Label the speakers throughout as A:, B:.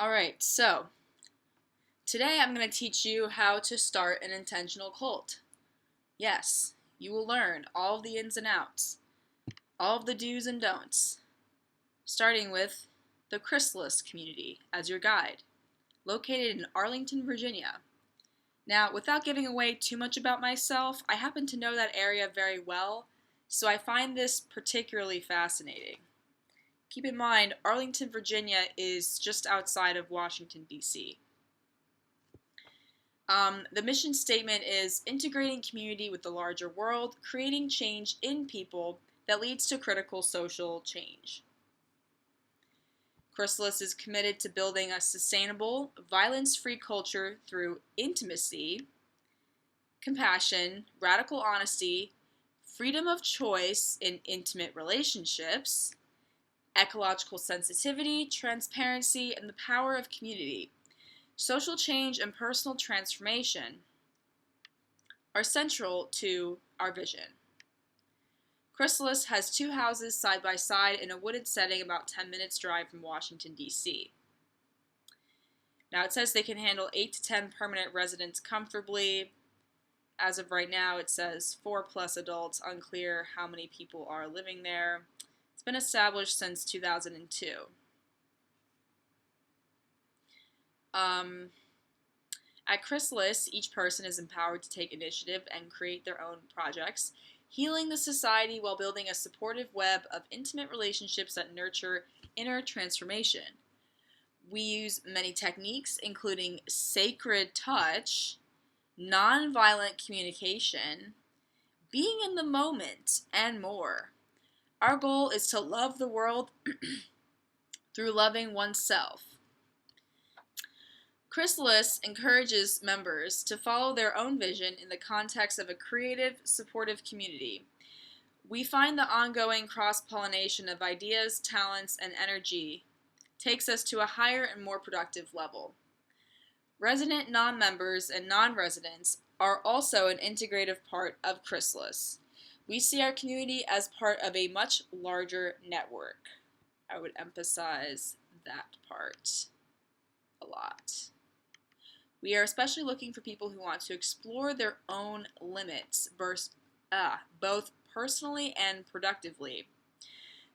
A: Alright, so today I'm going to teach you how to start an intentional cult. Yes, you will learn all of the ins and outs, all of the do's and don'ts, starting with the Chrysalis community as your guide, located in Arlington, Virginia. Now, without giving away too much about myself, I happen to know that area very well, so I find this particularly fascinating. Keep in mind, Arlington, Virginia is just outside of Washington, D.C. The mission statement is integrating community with the larger world, creating change in people that leads to critical social change. Chrysalis is committed to building a sustainable, violence-free culture through intimacy, compassion, radical honesty, freedom of choice in intimate relationships, ecological sensitivity, transparency, and the power of community. Social change and personal transformation are central to our vision. Chrysalis has two houses side by side in a wooded setting about 10 minutes drive from Washington, D.C. Now it says they can handle 8 to 10 permanent residents comfortably. As of right now, it says 4 plus adults, unclear how many people are living there. It's been established since 2002. At Chrysalis, each person is empowered to take initiative and create their own projects, healing the society while building a supportive web of intimate relationships that nurture inner transformation. We use many techniques, including sacred touch, nonviolent communication, being in the moment, and more. Our goal is to love the world through loving oneself. Chrysalis encourages members to follow their own vision in the context of a creative, supportive community. We find the ongoing cross-pollination of ideas, talents, and energy takes us to a higher and more productive level. Resident non-members and non-residents are also an integrative part of Chrysalis. We see our community as part of a much larger network. I would emphasize that part a lot. We are especially looking for people who want to explore their own limits, both personally and productively,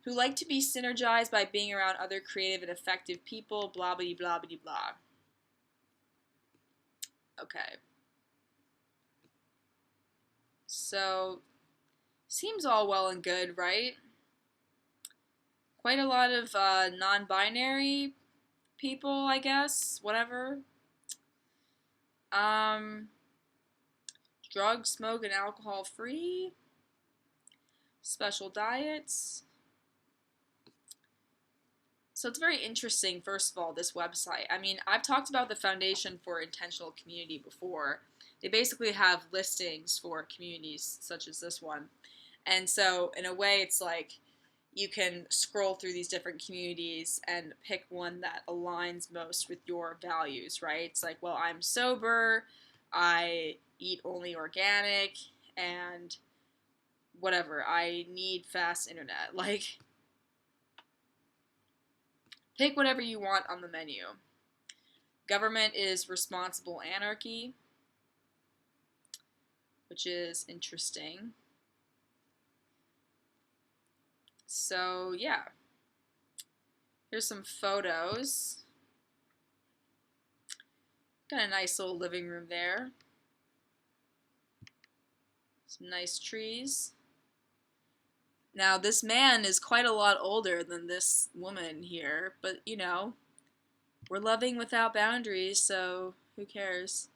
A: who like to be synergized by being around other creative and effective people, blah, blah, blah, blah, blah. Okay. So, seems all well and good, right? Quite a lot of non-binary people, I guess, whatever. Drug, smoke, and alcohol free. Special diets. So it's very interesting, first of all, this website. I mean, I've talked about the Foundation for Intentional Community before. They basically have listings for communities such as this one. And so, in a way, it's like you can scroll through these different communities and pick one that aligns most with your values, right? It's like, well, I'm sober, I eat only organic, and whatever, I need fast internet. Like, pick whatever you want on the menu. Government is responsible anarchy, which is interesting. So, yeah. Here's some photos. Got a nice little living room there. Some nice trees. Now, this man is quite a lot older than this woman here, but, you know, we're loving without boundaries, so who cares?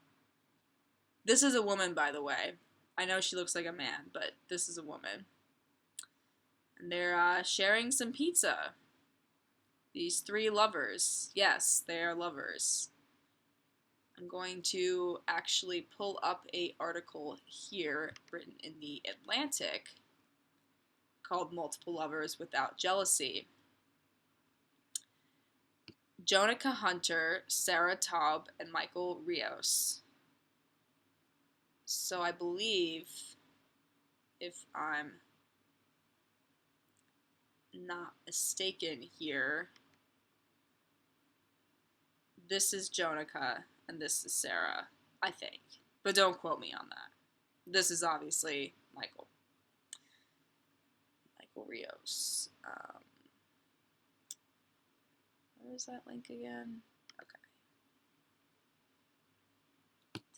A: This is a woman, by the way. I know she looks like a man, but this is a woman. And they're sharing some pizza. These 3 lovers. Yes, they are lovers. I'm going to actually pull up an article here written in the Atlantic called Multiple Lovers Without Jealousy. Jonica Hunter, Sarah Taub, and Michael Rios. So I believe, if I'm not mistaken here, This is Jonica, and this is Sarah, I think. But don't quote me on that. This is obviously Michael. Michael Rios. Where is that link again? Okay.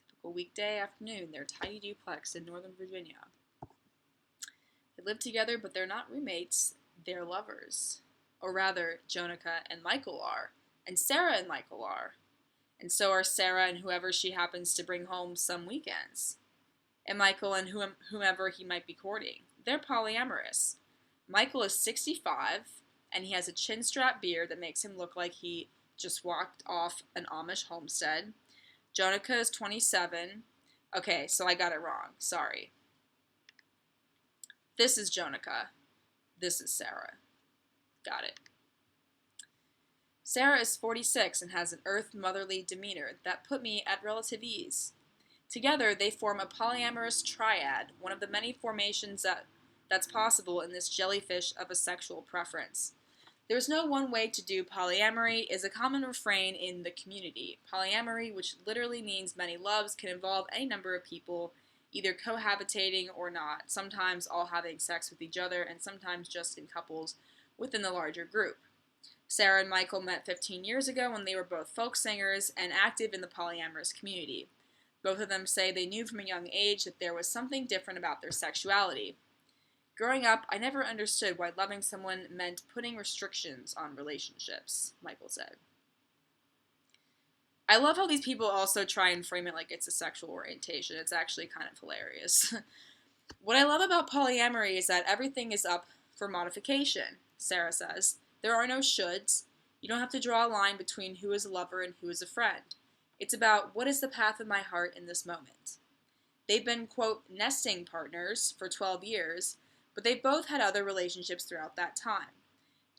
A: Typical weekday afternoon, their tiny duplex in Northern Virginia. They live together, but they're not roommates. They're lovers. Or rather, Jonica and Michael are. And Sarah and Michael are. And so are Sarah and whoever she happens to bring home some weekends. And Michael and whomever he might be courting. They're polyamorous. Michael is 65, and he has a chin-strap beard that makes him look like he just walked off an Amish homestead. Jonica is 27. Okay, so I got it wrong. Sorry. This is Jonica. This is Sarah. Got it. Sarah is 46 and has an earth motherly demeanor that put me at relative ease. Together, they form a polyamorous triad, one of the many formations that's possible in this jellyfish of a sexual preference. There's no one way to do polyamory is a common refrain in the community. Polyamory, which literally means many loves, can involve any number of people, either cohabitating or not, sometimes all having sex with each other, and sometimes just in couples within the larger group. Sarah and Michael met 15 years ago when they were both folk singers and active in the polyamorous community. Both of them say they knew from a young age that there was something different about their sexuality. Growing up, I never understood why loving someone meant putting restrictions on relationships, Michael said. I love how these people also try and frame it like it's a sexual orientation. It's actually kind of hilarious. What I love about polyamory is that everything is up for modification, Sarah says. There are no shoulds. You don't have to draw a line between who is a lover and who is a friend. It's about what is the path of my heart in this moment. They've been, quote, nesting partners for 12 years, but they've both had other relationships throughout that time.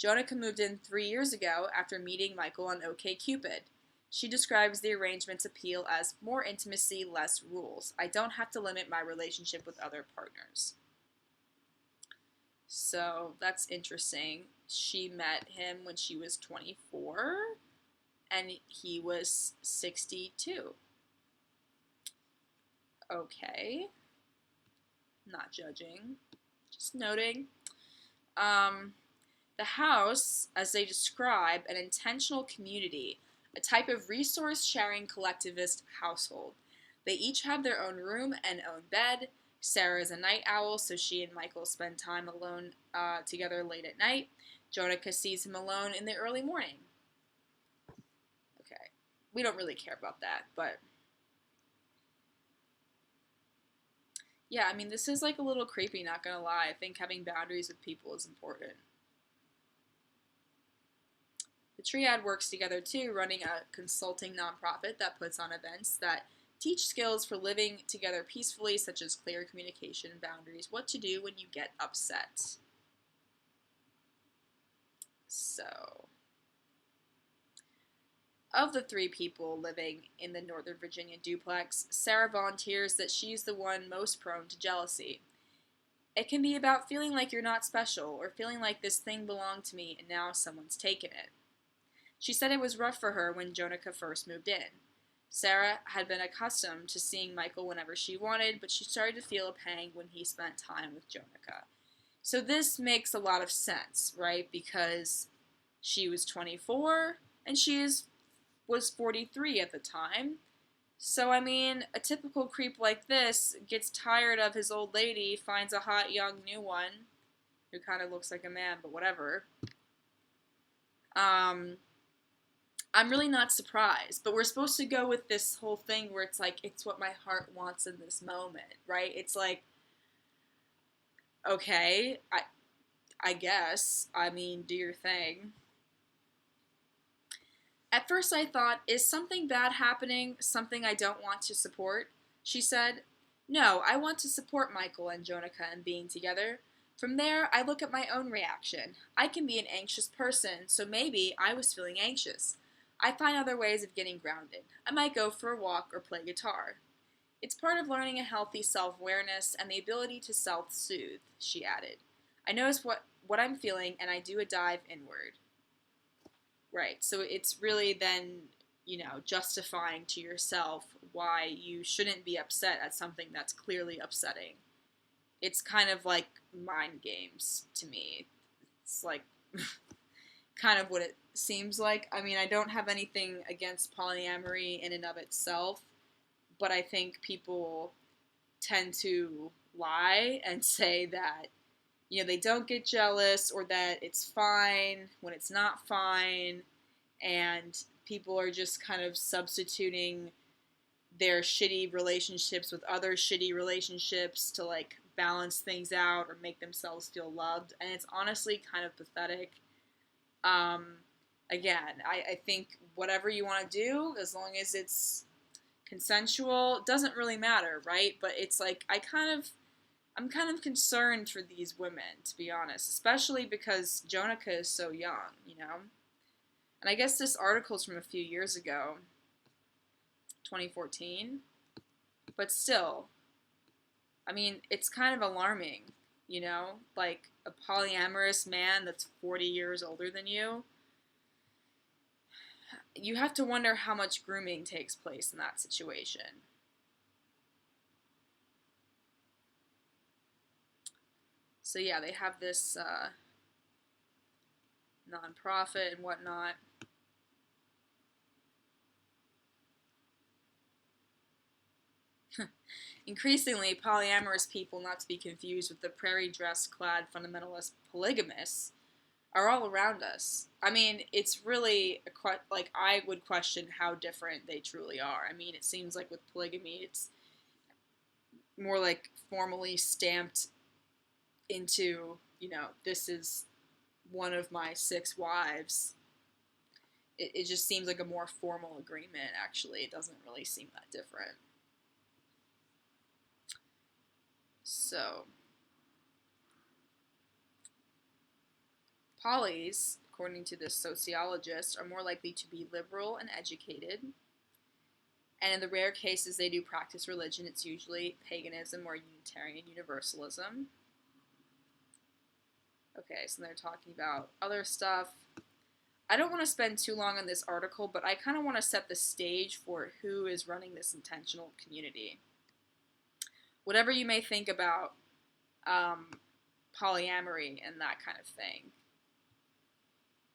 A: Jonica moved in 3 years ago after meeting Michael on OkCupid. She describes the arrangement's appeal as more intimacy, less rules. I don't have to limit my relationship with other partners. So that's interesting. She met him when she was 24, and he was 62. Okay. Not judging. Just noting. The house, as they describe, an intentional community, a type of resource-sharing collectivist household. They each have their own room and own bed. Sarah is a night owl, so she and Michael spend time alone together late at night. Jonica sees him alone in the early morning. Okay. We don't really care about that, but... yeah, I mean, this is like a little creepy, not gonna lie. I think having boundaries with people is important. The triad works together too, running a consulting nonprofit that puts on events that teach skills for living together peacefully, such as clear communication, boundaries, what to do when you get upset. So, of the 3 people living in the Northern Virginia duplex, Sarah volunteers that she's the one most prone to jealousy. It can be about feeling like you're not special, or feeling like this thing belonged to me and now someone's taken it. She said it was rough for her when Jonica first moved in. Sarah had been accustomed to seeing Michael whenever she wanted, but she started to feel a pang when he spent time with Jonica. So this makes a lot of sense, right? Because she was 24, and she was 43 at the time. So, I mean, a typical creep like this gets tired of his old lady, finds a hot young new one, who kind of looks like a man, but whatever. I'm really not surprised, but we're supposed to go with this whole thing where it's like, it's what my heart wants in this moment, right? It's like, okay, I guess, I mean, do your thing. At first I thought, is something bad happening, something I don't want to support? She said, no, I want to support Michael and Jonica in being together. From there, I look at my own reaction. I can be an anxious person, so maybe I was feeling anxious. I find other ways of getting grounded. I might go for a walk or play guitar. It's part of learning a healthy self-awareness and the ability to self-soothe, she added. I notice what I'm feeling, and I do a dive inward. Right, so it's really then justifying to yourself why you shouldn't be upset at something that's clearly upsetting. It's kind of like mind games to me. It's like kind of what it seems like. I mean, I don't have anything against polyamory in and of itself, but I think people tend to lie and say that, they don't get jealous or that it's fine when it's not fine, and people are just kind of substituting their shitty relationships with other shitty relationships to like balance things out or make themselves feel loved, and it's honestly kind of pathetic. Um, Again, I think whatever you want to do, as long as it's consensual, doesn't really matter, right? But it's like I'm kind of concerned for these women, to be honest, especially because Jonica is so young. And I guess this article's from a few years ago, 2014, but still, I mean, it's kind of alarming. Like a polyamorous man that's 40 years older than you. You have to wonder how much grooming takes place in that situation. So yeah, they have this nonprofit and whatnot. Increasingly, polyamorous people, not to be confused with the prairie dress clad fundamentalist polygamists, are all around us. I mean, it's really like I would question how different they truly are. I mean, it seems like with polygamy, it's more like formally stamped into, this is one of my 6 wives. It just seems like a more formal agreement, actually. It doesn't really seem that different. So, polys, according to this sociologist, are more likely to be liberal and educated. And in the rare cases they do practice religion, it's usually paganism or Unitarian Universalism. Okay, so they're talking about other stuff. I don't want to spend too long on this article, but I kind of want to set the stage for who is running this intentional community. Whatever you may think about polyamory and that kind of thing,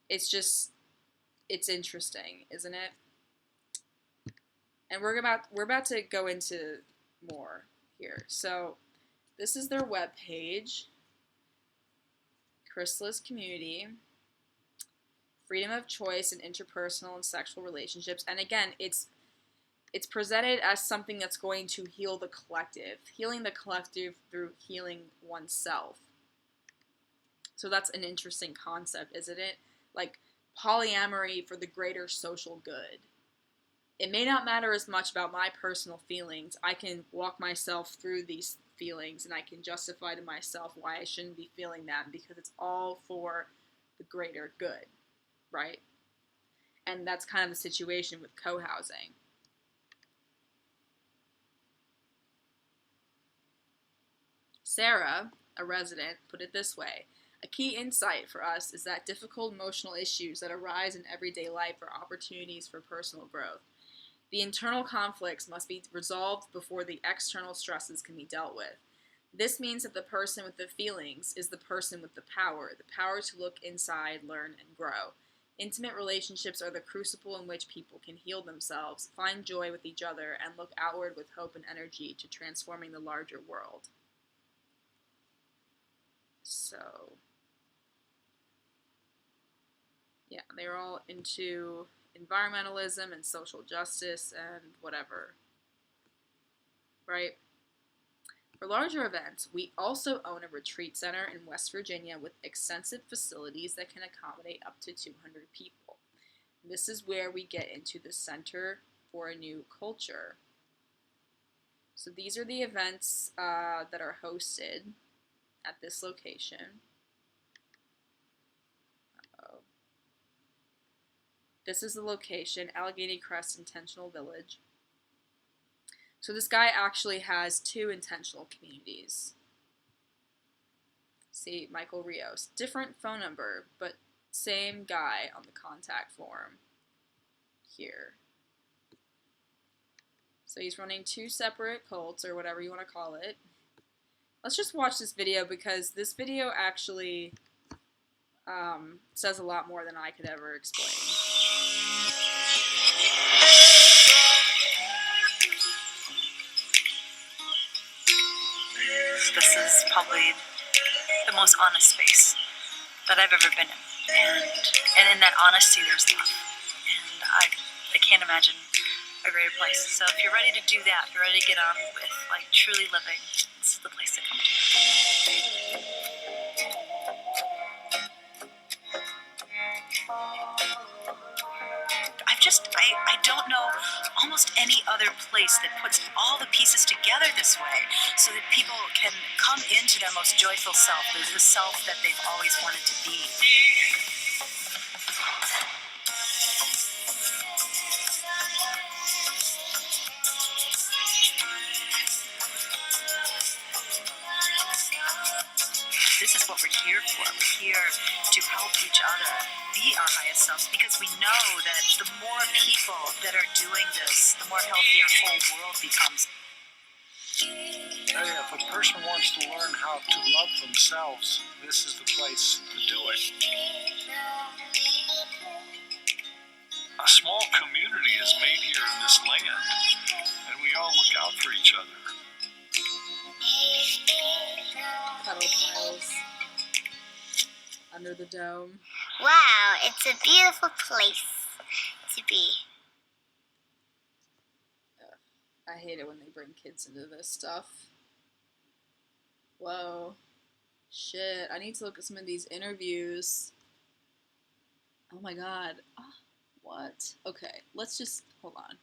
A: it's interesting, isn't it? And we're about to go into more here. So this is their webpage, Chrysalis Community, freedom of choice in interpersonal and sexual relationships. And again, it's presented as something that's going to heal the collective, healing the collective through healing oneself. So that's an interesting concept, isn't it? Like polyamory for the greater social good. It may not matter as much about my personal feelings. I can walk myself through these feelings and I can justify to myself why I shouldn't be feeling them because it's all for the greater good, right? And that's kind of the situation with co-housing. Sarah, a resident, put it this way: a key insight for us is that difficult emotional issues that arise in everyday life are opportunities for personal growth. The internal conflicts must be resolved before the external stresses can be dealt with. This means that the person with the feelings is the person with the power to look inside, learn, and grow. Intimate relationships are the crucible in which people can heal themselves, find joy with each other, and look outward with hope and energy to transforming the larger world. So, yeah, they're all into environmentalism and social justice and whatever, right? For larger events, we also own a retreat center in West Virginia with extensive facilities that can accommodate up to 200 people. This is where we get into the Center for a New Culture. So these are the events that are hosted at this location. This is the location, Allegheny Crest Intentional Village. So this guy actually has 2 intentional communities. See, Michael Rios. Different phone number, but same guy on the contact form here. So he's running 2 separate cults, or whatever you want to call it. Let's just watch this video, because this video actually says a lot more than I could ever explain.
B: This is probably the most honest space that I've ever been in. And in that honesty, there's love. And I can't imagine a greater place. So if you're ready to do that, if you're ready to get on with like truly living, this is the place to come to. I don't know almost any other place that puts all the pieces together this way so that people can come into their most joyful self, the self that they've always wanted to be. This is what we're here for. We're here to help each other be our highest selves, because we know that the more people that are doing this, the more healthy our whole world becomes.
C: Hey, if a person wants to learn how to love themselves, this is the place to do it. A small community is made here in this land, and we all look out for each other.
A: Cuddle piles under the dome.
D: Wow, it's a beautiful place to be.
A: I hate it when they bring kids into this stuff. Whoa. Shit, I need to look at some of these interviews. Oh my god. Oh, what? Okay, let's just, hold on.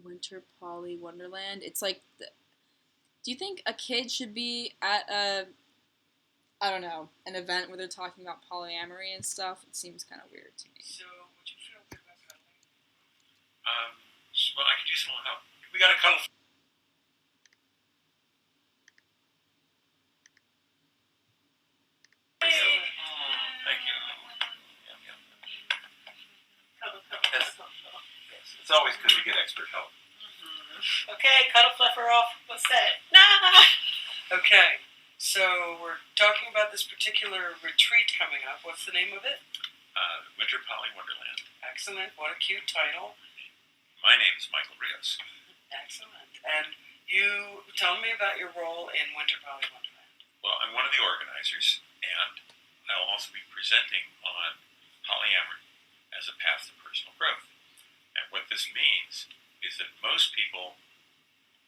A: Winter Poly Wonderland. It's like, do you think a kid should be at I don't know, an event where they're talking about polyamory and stuff? It seems kind of weird to me.
E: So, would you feel good about cuddling? Well, I could use some help. We got a cuddle. Thank you. It's always good to get expert help.
F: Okay, cuddle fluffer off. What's that? Nah! Okay, so we're talking about this particular retreat coming up. What's the name of it?
E: Winter Poly Wonderland.
F: Excellent. What a cute title.
E: My name is Michael Rios.
F: Excellent. And you tell me about your role in Winter Poly Wonderland.
E: Well, I'm one of the organizers, and I'll also be presenting on polyamory as a path to personal growth. And what this means is that most people,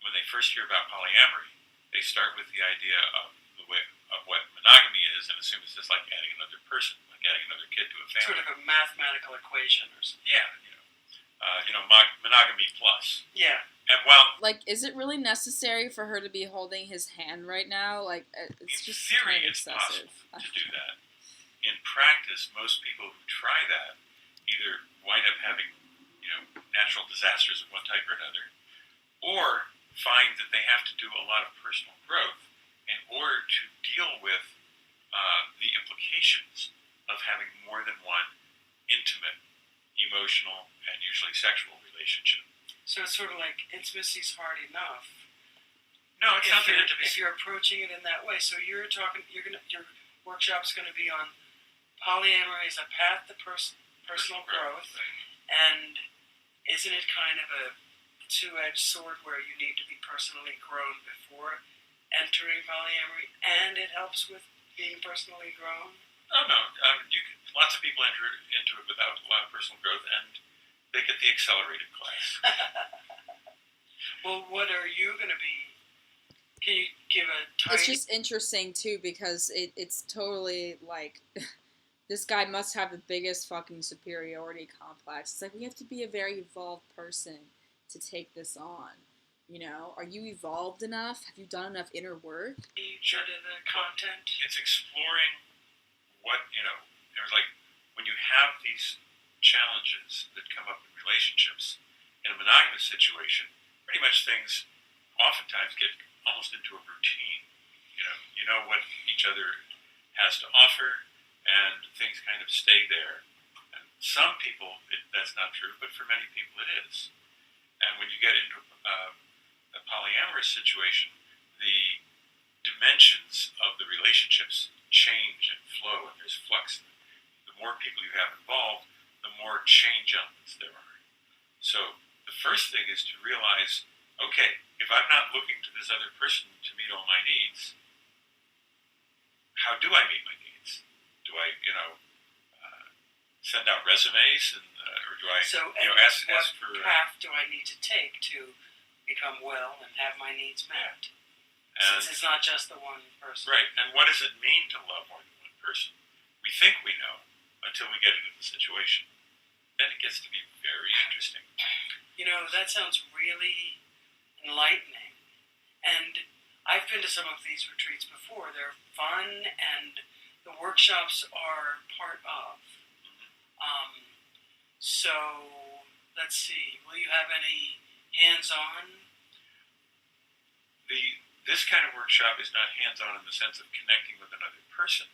E: when they first hear about polyamory, they start with the idea of what monogamy is and assume it's just like adding another person, like adding another kid to a family.
F: Sort of a mathematical equation or something.
E: Yeah, monogamy plus.
F: Yeah.
E: And well,
A: Like, is it really necessary for her to be holding his hand right now? Like, it's
E: in
A: just
E: theory,
A: kind of
E: it's
A: excessive.
E: possible to do that. In practice, most people who try that either wind up having, natural disasters of one type or another, or find that they have to do a lot of personal growth in order to deal with the implications of having more than one intimate, emotional, and usually sexual relationship.
F: So it's sort of like intimacy's hard enough.
E: No, it's not that
F: If
E: intimacy.
F: you're approaching it in that way. So your workshop's going to be on polyamory as a path to personal growth. And isn't it kind of a two-edged sword where you need to be personally grown before entering polyamory, and it helps with being personally grown?
E: Oh no, lots of people enter into it without a lot of personal growth, and they get the accelerated class.
F: Well, what are you going to be? Can you give a tiny...
A: It's just interesting, too, because it's totally, like, this guy must have the biggest fucking superiority complex. It's like, we have to be a very evolved person to take this on. Are you evolved enough? Have you done enough inner work?
F: Sure. To the content?
E: It's exploring what, there's like, when you have these challenges that come up in relationships, in a monogamous situation, pretty much things oftentimes get almost into a routine. You know what each other has to offer, and things kind of stay there. And some people, that's not true, but for many people it is. And when you get into a polyamorous situation, the dimensions of the relationships change and flow, and there's flux. The more people you have involved, the more change elements there are. So the first thing is to realize, okay, if I'm not looking to this other person to meet all my needs, how do I meet my needs? Do I, send out resumes, and or do I, ask for?
F: What path do I need to take to become well and have my needs met? Since it's not just the one person.
E: Right, and what does it mean to love more than one person? We think we know until we get into the situation. Then it gets to be very interesting.
F: That sounds really enlightening. And I've been to some of these retreats before. They're fun, and the workshops are part of. So, let's see. Will you have any hands-on?
E: This kind of workshop is not hands-on in the sense of connecting with another person.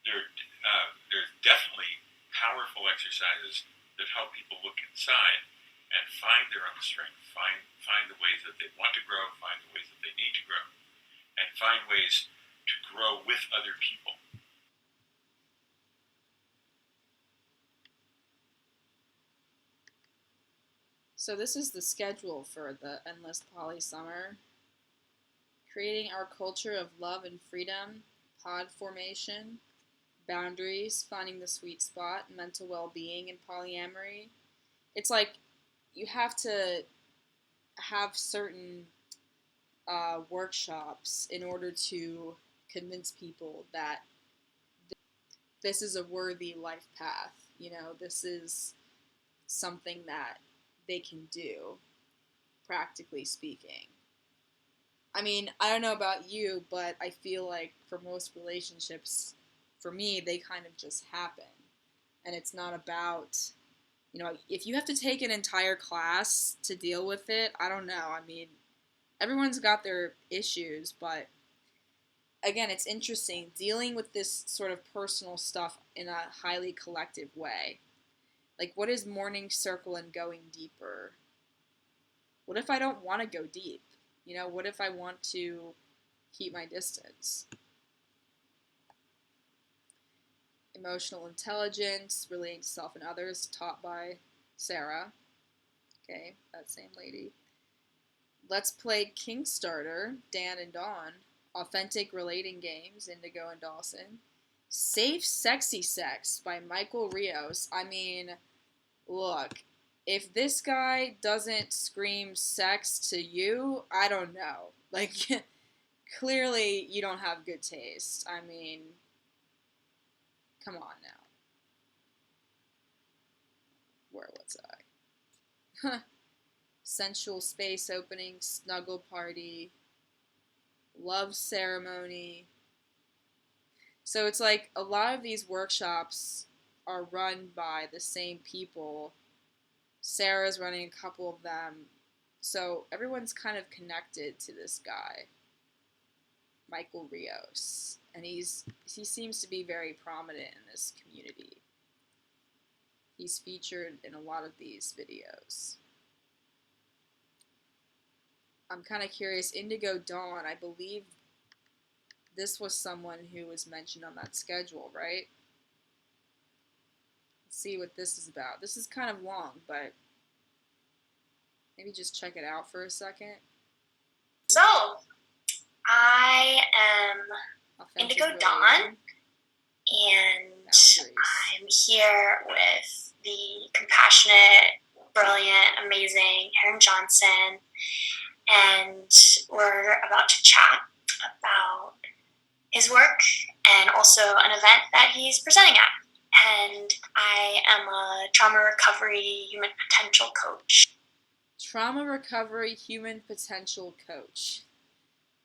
E: There's definitely powerful exercises that help people look inside and find their own strength, find the ways that they want to grow, find the ways that they need to grow, and find ways to grow with other people.
A: So this is the schedule for the Endless Poly Summer. Creating our culture of love and freedom, pod formation, boundaries, finding the sweet spot, mental well-being, and polyamory. It's like you have to have certain workshops in order to convince people that this is a worthy life path. This is something that they can do, practically speaking. I mean, I don't know about you, but I feel like for most relationships, for me, they kind of just happen. And it's not about, if you have to take an entire class to deal with it, I don't know. I mean, everyone's got their issues, but again, it's interesting dealing with this sort of personal stuff in a highly collective way. Like, what is morning circle and going deeper? What if I don't want to go deep? What if I want to keep my distance? Emotional intelligence, relating to self and others, taught by Sarah. Okay, that same lady. Let's Play Kickstarter, Dan and Dawn. Authentic relating games, Indigo and Dawson. Safe Sexy Sex by Michael Rios. I mean, look, if this guy doesn't scream sex to you, I don't know. Like, clearly you don't have good taste. I mean, come on now. Where was I? Sensual space opening, snuggle party, love ceremony. So it's like a lot of these workshops are run by the same people. Sarah's running a couple of them. So everyone's kind of connected to this guy, Michael Rios. And he seems to be very prominent in this community. He's featured in a lot of these videos. I'm kind of curious, Indigo Dawn, I believe this was someone who was mentioned on that schedule, right? Let's see what this is about. This is kind of long, but maybe just check it out for a second.
D: So, I am
A: Authentic
D: Indigo Dawn,
A: relating.
D: and
A: Boundaries.
D: I'm here with the compassionate, brilliant, amazing Aaron Johnson, and we're about to chat about his work and also an event that he's presenting at. And I am a trauma recovery human potential coach.
A: Trauma recovery human potential coach.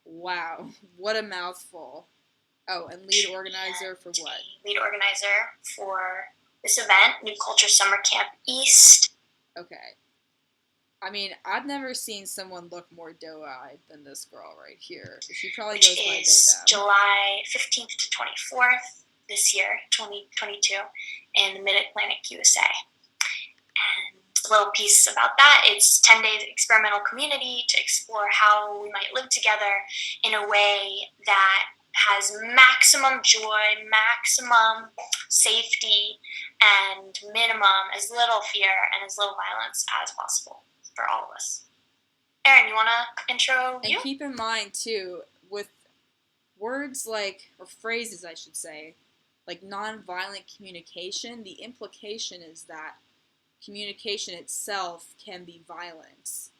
A: Wow, what a mouthful. Oh, and lead organizer for what?
D: Lead organizer for this event, New Culture Summer Camp East.
A: Okay. I mean, I've never seen someone look more doe-eyed than this girl right here. She probably
D: Which
A: goes by they,
D: is
A: them.
D: July 15th to 24th this year, 2022, in the Mid-Atlantic USA. And little piece about that. It's 10 days experimental community to explore how we might live together in a way that has maximum joy, maximum safety, and minimum, as little fear and as little violence as possible for all of us. Erin, you want to intro you?
A: And keep in mind, too, with words like, or phrases, I should say, like nonviolent communication, the implication is that communication itself can be violence.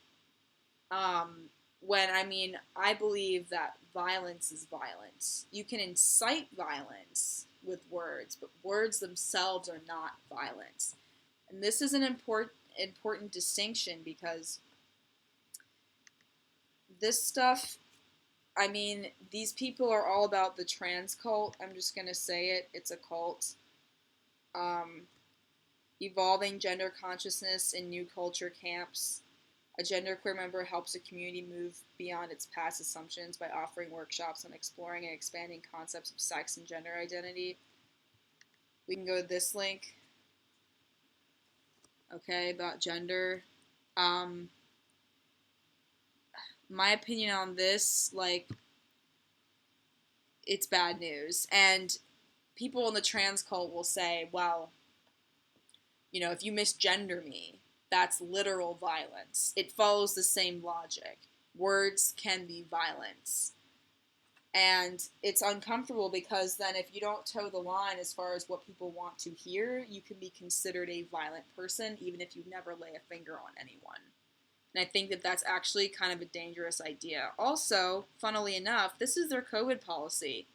A: When, I mean, I believe that violence is violence. You can incite violence with words, but words themselves are not violence. And this is an important distinction, because this stuff, I mean, these people are all about the trans cult. I'm just going to say it. It's a cult. Evolving gender consciousness in new culture camps. A genderqueer member helps a community move beyond its past assumptions by offering workshops on exploring and expanding concepts of sex and gender identity. We can go to this link. Okay, about gender. My opinion on this, like, it's bad news. And people in the trans cult will say, well, you know, if you misgender me, that's literal violence. It follows the same logic. Words can be violence. And it's uncomfortable, because then if you don't toe the line as far as what people want to hear, you can be considered a violent person, even if you never lay a finger on anyone. And I think that that's actually kind of a dangerous idea. Also, funnily enough, this is their COVID policy.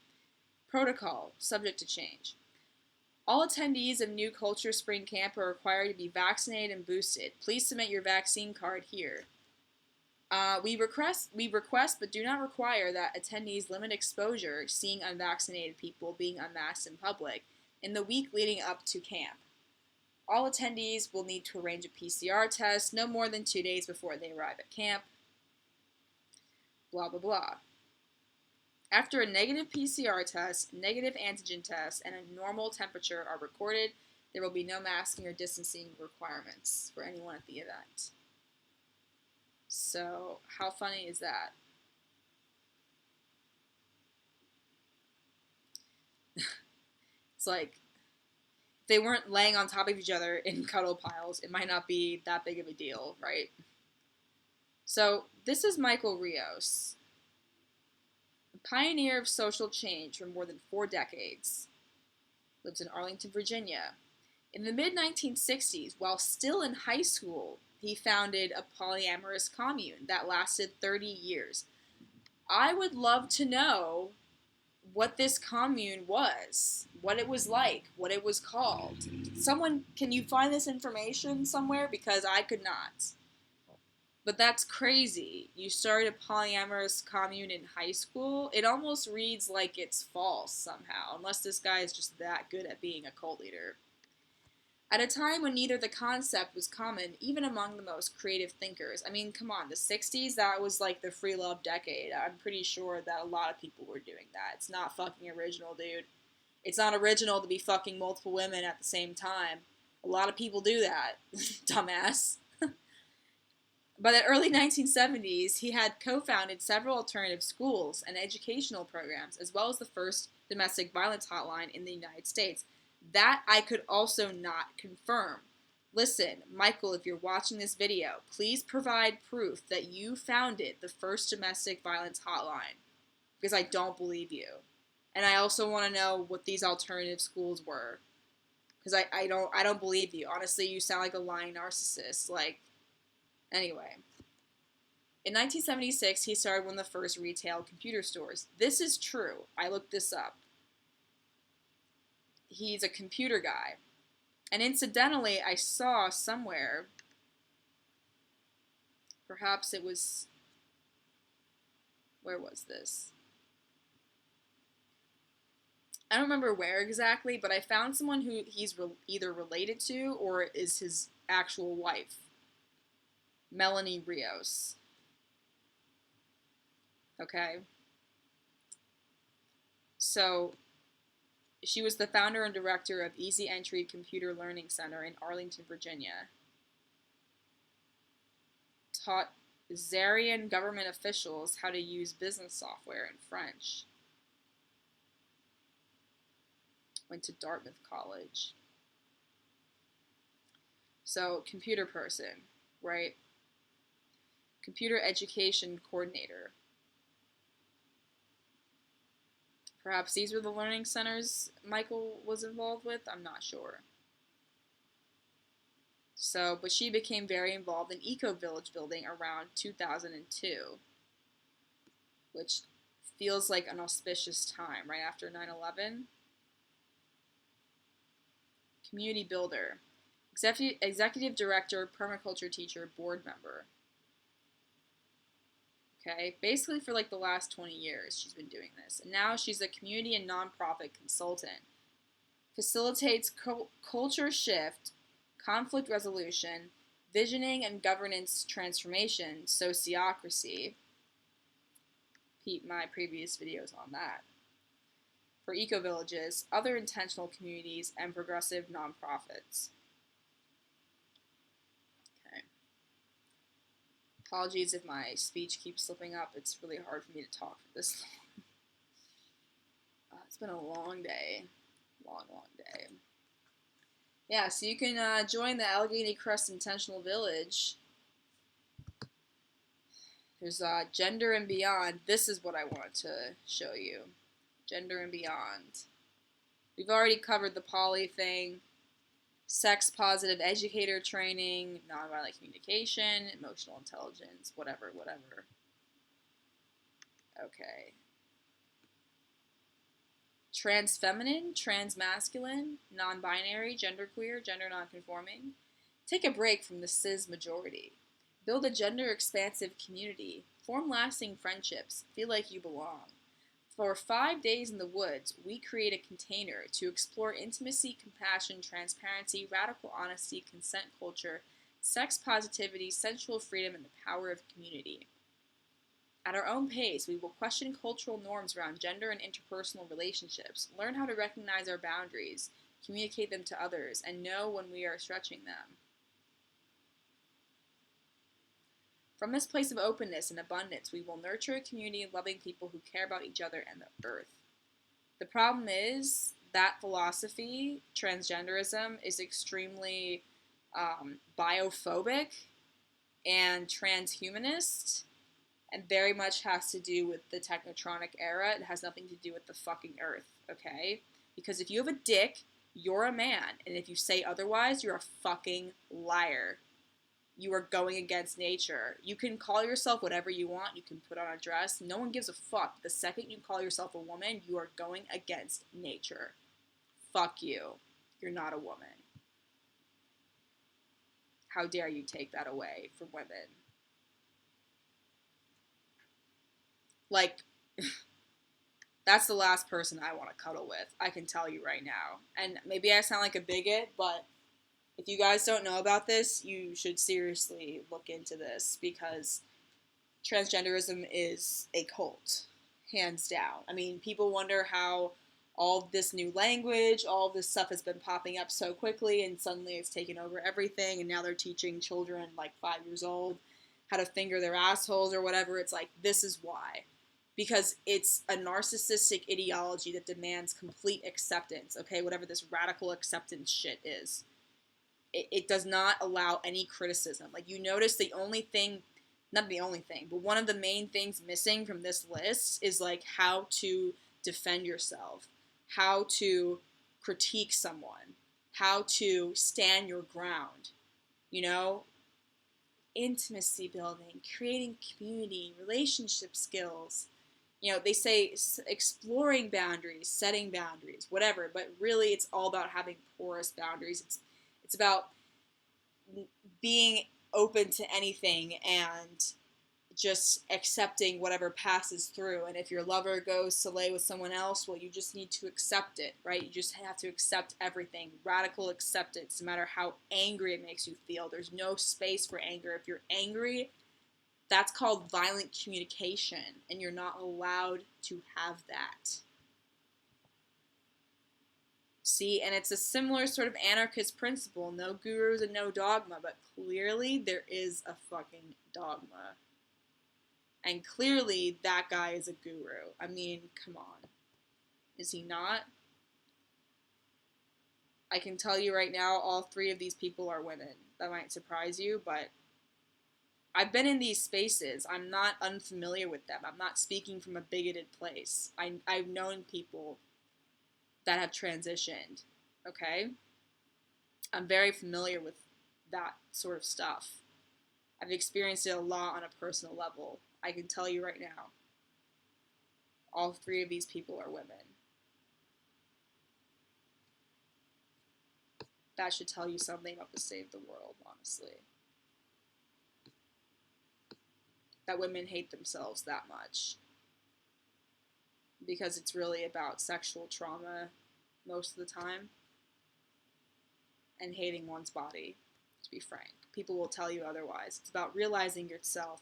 A: Protocol, subject to change. All attendees of New Culture Spring Camp are required to be vaccinated and boosted. Please submit your vaccine card here. We request but do not require that attendees limit exposure seeing unvaccinated people being unmasked in public in the week leading up to camp. All attendees will need to arrange a PCR test no more than 2 days before they arrive at camp. Blah, blah, blah. After a negative PCR test, negative antigen test, and a normal temperature are recorded, there will be no masking or distancing requirements for anyone at the event. So, how funny is that? It's like, if they weren't laying on top of each other in cuddle piles, it might not be that big of a deal, right? So, this is Michael Rios, a pioneer of social change for more than 4 decades. Lives in Arlington, Virginia. In the mid-1960s, while still in high school, he founded a polyamorous commune that lasted 30 years. I would love to know what this commune was, what it was like, what it was called. Someone, can you find this information somewhere? Because I could not. But that's crazy. You start a polyamorous commune in high school. It almost reads like it's false somehow, unless this guy is just that good at being a cult leader. At a time when neither the concept was common, even among the most creative thinkers. I mean, come on, the 60s, that was like the free love decade. I'm pretty sure that a lot of people were doing that. It's not fucking original, dude. It's not original to be fucking multiple women at the same time. A lot of people do that, dumbass. By the early 1970s, he had co-founded several alternative schools and educational programs, as well as the first domestic violence hotline in the United States. That I could also not confirm. Listen, Michael, if you're watching this video, please provide proof that you founded the first domestic violence hotline, because I don't believe you. And I also want to know what these alternative schools were, because I don't believe you. Honestly, you sound like a lying narcissist. Like, anyway. In 1976, he started one of the first retail computer stores. This is true. I looked this up. He's a computer guy. And incidentally, I saw somewhere, perhaps it was, where was this? I don't remember where exactly, but I found someone who he's either related to or is his actual wife, Melanie Rios. Okay? So, she was the founder and director of Easy Entry Computer Learning Center in Arlington, Virginia. taught Zarian government officials how to use business software in French. Went to Dartmouth College. So, computer person, right? Computer education coordinator. Perhaps these were the learning centers Michael was involved with? I'm not sure. So, but she became very involved in eco-village building around 2002, which feels like an auspicious time, right after 9/11. Community builder, executive director, permaculture teacher, board member. Okay, basically for like the last 20 years she's been doing this. And now she's a community and nonprofit consultant. Facilitates culture shift, conflict resolution, visioning and governance transformation, sociocracy. Repeat my previous videos on that. For eco-villages, other intentional communities, and progressive nonprofits. Okay. Apologies if my speech keeps slipping up. It's really hard for me to talk for this long. It's been a long day. Long day. Yeah, so you can join the Allegheny Crest Intentional Village. There's Gender and Beyond. This is what I want to show you. Gender and Beyond. We've already covered the poly thing. Sex positive educator training, nonviolent communication, emotional intelligence, whatever. Okay. Transfeminine, transmasculine, non-binary, genderqueer, gender nonconforming. Take a break from the cis majority. Build a gender-expansive community. Form lasting friendships. Feel like you belong. For 5 days in the woods, we create a container to explore intimacy, compassion, transparency, radical honesty, consent culture, sex positivity, sensual freedom, and the power of community. At our own pace, we will question cultural norms around gender and interpersonal relationships, learn how to recognize our boundaries, communicate them to others, and know when we are stretching them. From this place of openness and abundance, we will nurture a community of loving people who care about each other and the earth. The problem is that philosophy, transgenderism, is extremely biophobic and transhumanist, and very much has to do with the technotronic era. It has nothing to do with the fucking earth, okay? Because if you have a dick, you're a man, and if you say otherwise, you're a fucking liar. You are going against nature. You can call yourself whatever you want. You can put on a dress. No one gives a fuck. The second you call yourself a woman, you are going against nature. Fuck you. You're not a woman. How dare you take that away from women? Like, that's the last person I want to cuddle with. I can tell you right now. And maybe I sound like a bigot, but if you guys don't know about this, you should seriously look into this, because transgenderism is a cult, hands down. I mean, people wonder how all this new language, all this stuff has been popping up so quickly, and suddenly it's taken over everything, and now they're teaching children like 5 years old how to finger their assholes or whatever. It's like, this is why. Because it's a narcissistic ideology that demands complete acceptance, okay? Whatever this radical acceptance shit is. It does not allow any criticism. Like, you notice the only thing, not the only thing, but one of the main things missing from this list is, like, how to defend yourself, how to critique someone, how to stand your ground, you know? Intimacy building, creating community, relationship skills. You know, they say exploring boundaries, setting boundaries, whatever, but really it's all about having porous boundaries. It's about being open to anything and just accepting whatever passes through. And if your lover goes to lay with someone else, well, you just need to accept it, right? You just have to accept everything. Radical acceptance, no matter how angry it makes you feel. There's no space for anger. If you're angry, that's called violent communication, and you're not allowed to have that. See, and it's a similar sort of anarchist principle. No gurus and no dogma, but clearly there is a fucking dogma. And clearly that guy is a guru. I mean, come on. Is he not? I can tell you right now, all three of these people are women. That might surprise you, but I've been in these spaces. I'm not unfamiliar with them. I'm not speaking from a bigoted place. I've known people that have transitioned, okay? I'm very familiar with that sort of stuff. I've experienced it a lot on a personal level. I can tell you right now, all three of these people are women. That should tell you something about the state of the world, honestly. That women hate themselves that much. Because it's really about sexual trauma most of the time. And hating one's body, to be frank. People will tell you otherwise. It's about realizing yourself.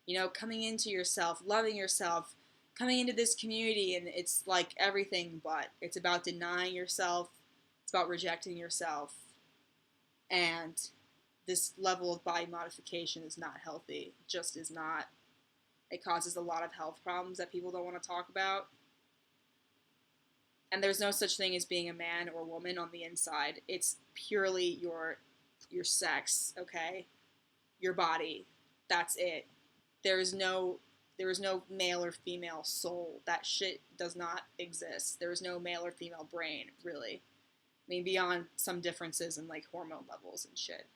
A: You know, coming into yourself, loving yourself, coming into this community, and it's like everything but. It's about denying yourself. It's about rejecting yourself. And this level of body modification is not healthy. It just is not. It causes a lot of health problems that people don't want to talk about. And there's no such thing as being a man or woman on the inside. It's purely your sex, okay? Your body. That's it. There is no male or female soul. That shit does not exist. There is no male or female brain, really. I mean, beyond some differences in, like, hormone levels and shit.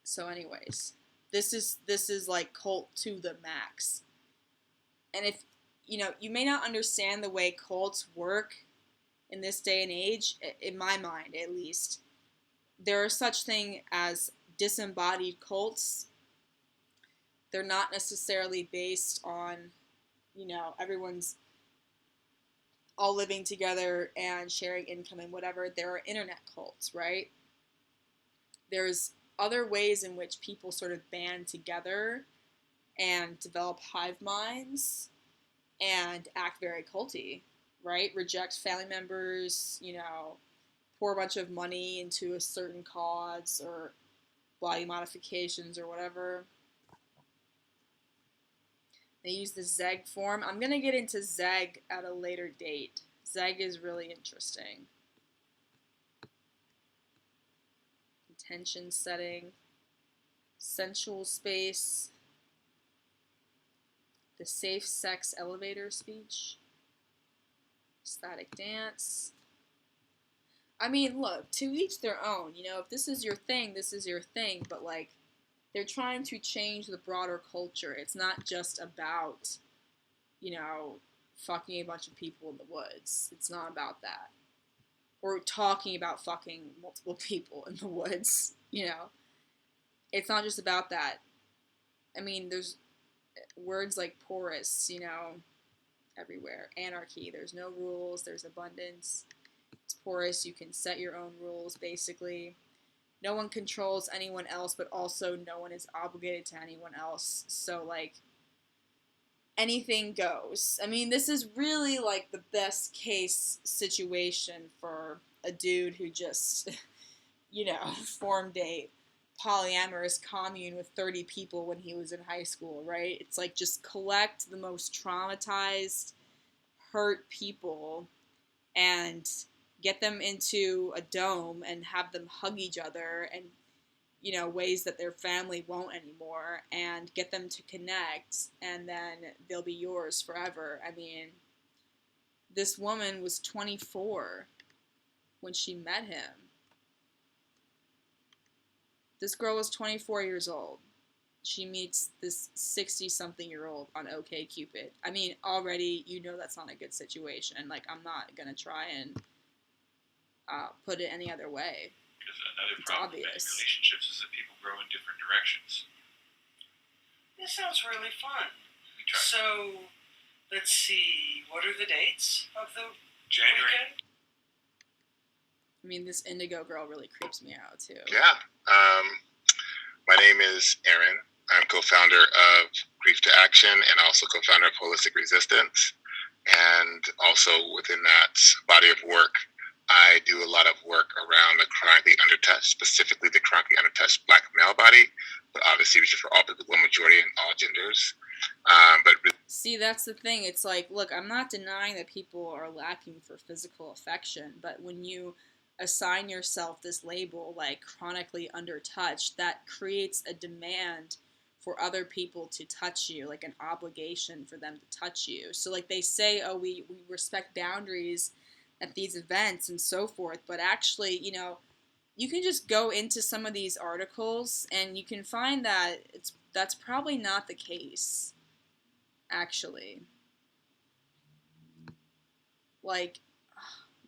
A: So anyways, this is like cult to the max. And if, you know, you may not understand the way cults work in this day and age, in my mind at least, there are such thing as disembodied cults. They're not necessarily based on, you know, everyone's all living together and sharing income and whatever. There are internet cults, right? There's other ways in which people sort of band together and develop hive minds and act very culty, right? Reject family members, you know, pour a bunch of money into a certain cause or body modifications or whatever. They use the Zeg form. I'm going to get into Zeg at a later date. Zeg is really interesting. Intention setting, sensual space, the safe sex elevator speech, ecstatic dance. I mean, look, to each their own. You know, if this is your thing, this is your thing. But, like, they're trying to change the broader culture. It's not just about, you know, fucking a bunch of people in the woods. It's not about that. Or talking about fucking multiple people in the woods, you know. It's not just about that. I mean, there's words like porous, you know, everywhere. Anarchy, there's no rules, there's abundance. It's porous, you can set your own rules, basically. No one controls anyone else, but also no one is obligated to anyone else. So, like, anything goes. I mean, this is really, like, the best case situation for a dude who just, you know, formed a polyamorous commune with 30 people when he was in high school, right? It's like, just collect the most traumatized, hurt people and get them into a dome and have them hug each other and, you know, ways that their family won't anymore, and get them to connect, and then they'll be yours forever. I mean, this woman was 24 when she met him. This girl was 24 years old. She meets this 60-something-year-old on OkCupid. I mean, already, you know that's not a good situation. Like, I'm not going to try and put it any other way.
E: Because another
A: It's
E: problem with
A: obvious.
E: relationships is that people grow in different directions.
F: This sounds really fun.
E: We try.
F: So, let's see. What are the dates of the
E: January.
F: weekend?
A: I mean, this indigo girl really creeps me out, too.
G: Yeah. My name is Aaron. I'm co-founder of Grief to Action and also co-founder of Holistic Resistance. And also within that body of work, I do a lot of work around the chronically undertouched, specifically the chronically undertouched Black male body, but obviously which is for all people, majority and all genders.
A: See, that's the thing. It's like, look, I'm not denying that people are lacking for physical affection, but when you assign yourself this label, like chronically undertouched, that creates a demand for other people to touch you, like an obligation for them to touch you. So, like, they say, oh, we respect boundaries at these events and so forth, but actually, you can just go into some of these articles and you can find that that's probably not the case, actually. Like,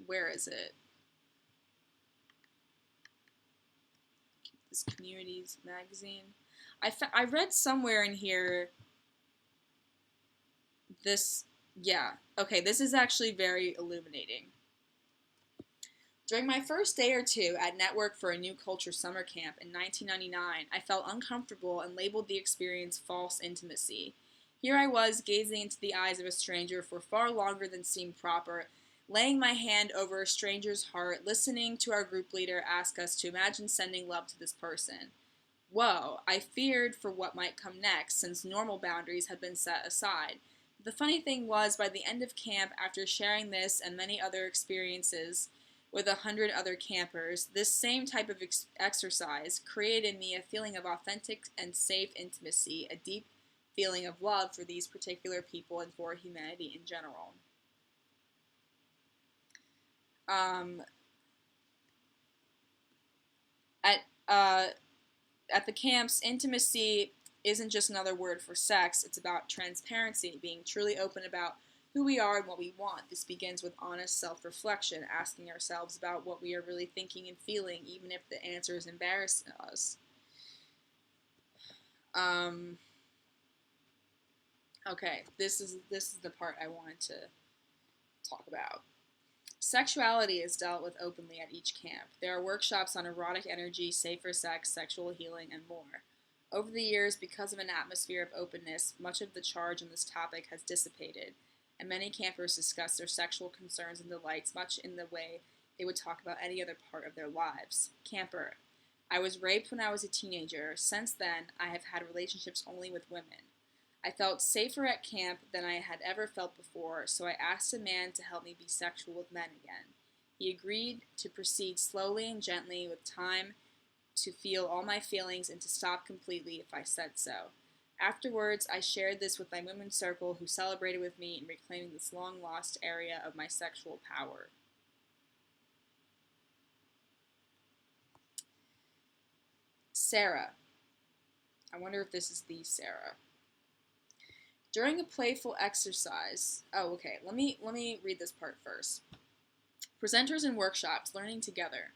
A: where is it? This communities magazine. I read somewhere in here this, yeah, okay, this is actually very illuminating. During my first day or two at Network for a New Culture summer camp in 1999, I felt uncomfortable and labeled the experience false intimacy. Here I was, gazing into the eyes of a stranger for far longer than seemed proper, laying my hand over a stranger's heart, listening to our group leader ask us to imagine sending love to this person. Whoa, I feared for what might come next, since normal boundaries had been set aside. The funny thing was, by the end of camp, after sharing this and many other experiences with 100 other campers, this same type of exercise created in me a feeling of authentic and safe intimacy, a deep feeling of love for these particular people and for humanity in general. At the camps, intimacy isn't just another word for sex. It's about transparency, being truly open about who we are and what we want. This begins with honest self-reflection, asking ourselves about what we are really thinking and feeling, even if the answers embarrass us. Okay, this is the part I wanted to talk about. Sexuality is dealt with openly at each camp. There are workshops on erotic energy, safer sex, sexual healing, and more. Over the years, because of an atmosphere of openness, much of the charge on this topic has dissipated, and many campers discuss their sexual concerns and delights much in the way they would talk about any other part of their lives. Camper: I was raped when I was a teenager. Since then, I have had relationships only with women. I felt safer at camp than I had ever felt before, so I asked a man to help me be sexual with men again. He agreed to proceed slowly and gently with time to feel all my feelings and to stop completely if I said so. Afterwards, I shared this with my women's circle, who celebrated with me in reclaiming this long-lost area of my sexual power. Sarah. I wonder if this is the Sarah. During a playful exercise, let me read this part first. Presenters and workshops, learning together.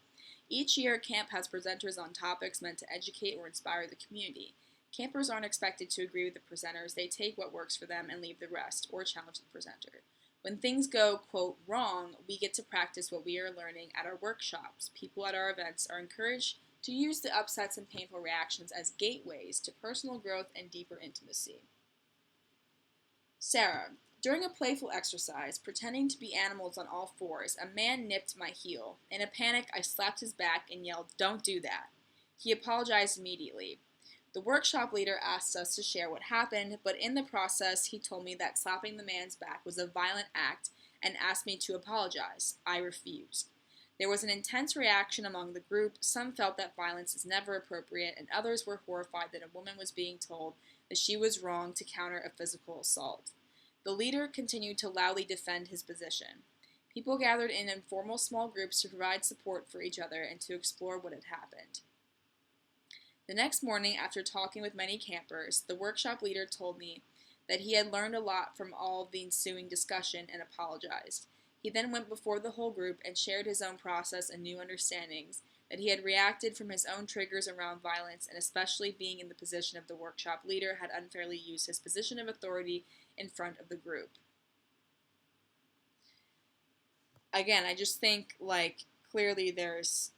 A: Each year, camp has presenters on topics meant to educate or inspire the community. Campers aren't expected to agree with the presenters. They take what works for them and leave the rest, or challenge the presenter. When things go, quote, wrong, we get to practice what we are learning at our workshops. People at our events are encouraged to use the upsets and painful reactions as gateways to personal growth and deeper intimacy. Sarah. During a playful exercise, pretending to be animals on all fours, a man nipped my heel. In a panic, I slapped his back and yelled, "Don't do that." He apologized immediately. The workshop leader asked us to share what happened, but in the process, he told me that slapping the man's back was a violent act and asked me to apologize. I refused. There was an intense reaction among the group. Some felt that violence is never appropriate, and others were horrified that a woman was being told that she was wrong to counter a physical assault. The leader continued to loudly defend his position. People gathered in informal small groups to provide support for each other and to explore what had happened. The next morning, after talking with many campers, the workshop leader told me that he had learned a lot from all of the ensuing discussion and apologized. He then went before the whole group and shared his own process and new understandings, that he had reacted from his own triggers around violence, and especially being in the position of the workshop leader, had unfairly used his position of authority in front of the group. Again, I just think, like, clearly there's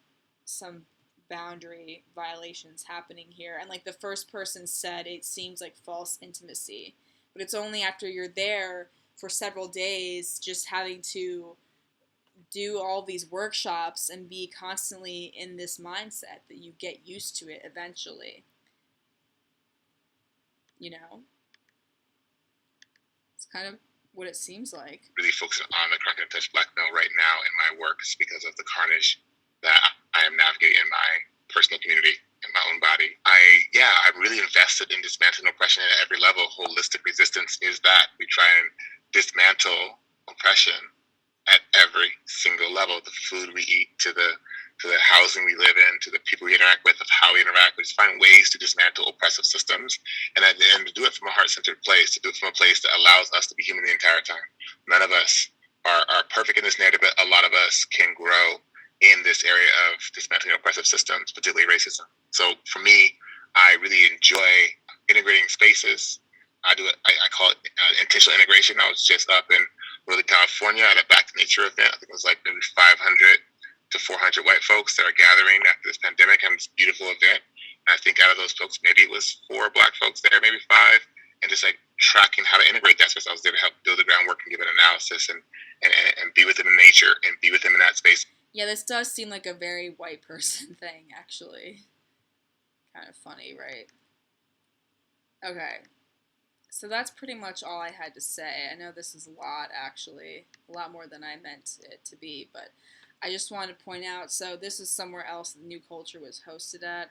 A: some boundary violations happening here. And, like, the first person said, it seems like false intimacy. But it's only after you're there for several days, just having to do all these workshops and be constantly in this mindset that you get used to it eventually. You know? It's kind of what it seems like.
G: Really focusing on the chronic unattached black male right now in my work is because of the carnage that I am navigating in my personal community, in my own body. I'm really invested in dismantling oppression at every level. Holistic resistance is that. We try and dismantle oppression at every single level. The food we eat, to the housing we live in, to the people we interact with, of how we interact. We just find ways to dismantle oppressive systems, and at the end, to do it from a heart-centered place, to do it from a place that allows us to be human the entire time. None of us are perfect in this narrative, but a lot of us can grow in this area of dismantling oppressive systems, particularly racism. So for me, I really enjoy integrating spaces. I do it. I call it intentional integration. I was just up in Northern California at a Back to Nature event. I think it was like maybe 500 to 400 white folks that are gathering after this pandemic, having this beautiful event. And I think out of those folks, maybe it was 4 black folks there, maybe 5, and just like tracking how to integrate that space. I was there to help build the groundwork and give an analysis and be with them in nature and be with them in that space.
A: Yeah, this does seem like a very white person thing, actually. Kind of funny, right? Okay. So that's pretty much all I had to say. I know this is a lot, actually. A lot more than I meant it to be, but I just wanted to point out, so this is somewhere else the New Culture was hosted at.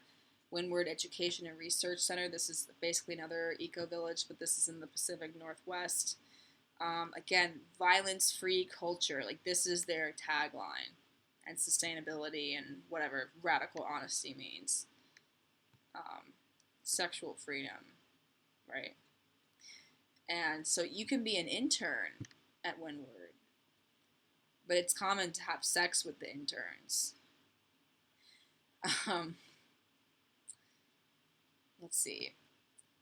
A: Windward Education and Research Center. This is basically another eco-village, but this is in the Pacific Northwest. Again, violence-free culture. Like, this is their tagline. And sustainability and whatever radical honesty means. Sexual freedom, right? And so you can be an intern at Windward, but it's common to have sex with the interns. Let's see.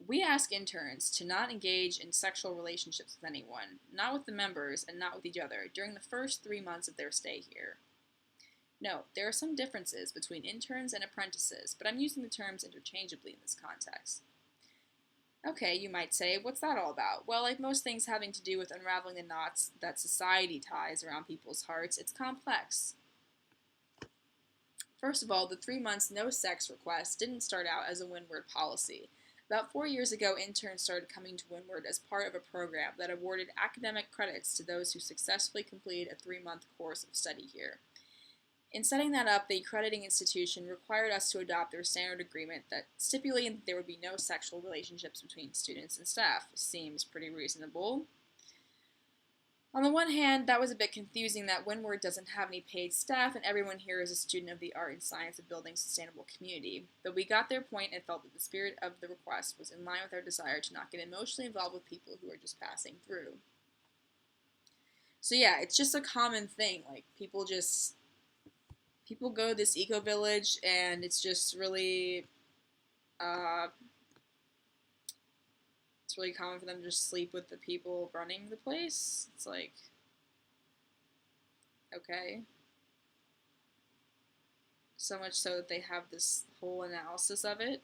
A: We ask interns to not engage in sexual relationships with anyone, not with the members and not with each other, during the first 3 months of their stay here. Note, there are some differences between interns and apprentices, but I'm using the terms interchangeably in this context. Okay, you might say, what's that all about? Well, like most things having to do with unraveling the knots that society ties around people's hearts, it's complex. First of all, the 3 months no sex request didn't start out as a Windward policy. About 4 years ago, interns started coming to Windward as part of a program that awarded academic credits to those who successfully completed a 3-month course of study here. In setting that up, the accrediting institution required us to adopt their standard agreement that stipulated that there would be no sexual relationships between students and staff. Seems pretty reasonable. On the one hand, that was a bit confusing that Windward doesn't have any paid staff and everyone here is a student of the art and science of building a sustainable community. But we got their point and felt that the spirit of the request was in line with our desire to not get emotionally involved with people who are just passing through. So yeah, it's just a common thing. Like, people go to this eco-village, and it's just really, it's really common for them to just sleep with the people running the place. It's like, okay. So much so that they have this whole analysis of it.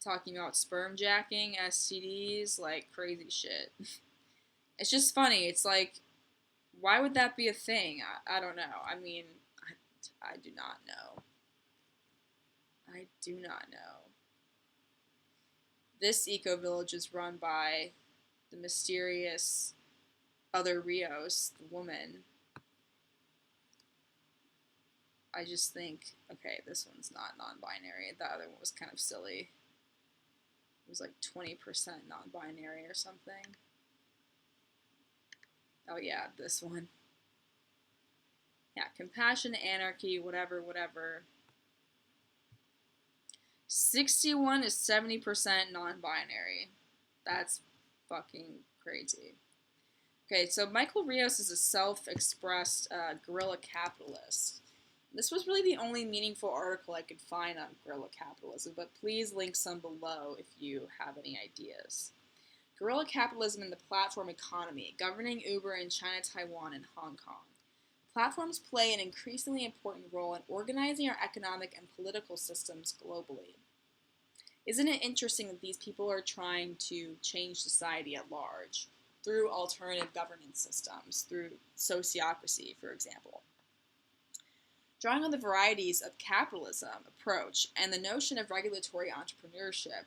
A: Talking about sperm jacking, STDs, like crazy shit. It's just funny. It's like, why would that be a thing? I don't know. I mean, I do not know. I do not know. This eco-village is run by the mysterious other Rios, the woman. I just think, okay, this one's not non-binary. The other one was kind of silly. It was like 20% non-binary or something. Oh yeah, this one. Yeah, compassion, anarchy, whatever. 61 is 70% non-binary. That's fucking crazy. Okay, so Michael Rios is a self-expressed guerrilla capitalist. This was really the only meaningful article I could find on guerrilla capitalism, but please link some below if you have any ideas. Guerrilla capitalism and the platform economy, governing Uber in China, Taiwan, and Hong Kong. Platforms play an increasingly important role in organizing our economic and political systems globally. Isn't it interesting that these people are trying to change society at large through alternative governance systems, through sociocracy, for example? Drawing on the varieties of capitalism approach and the notion of regulatory entrepreneurship,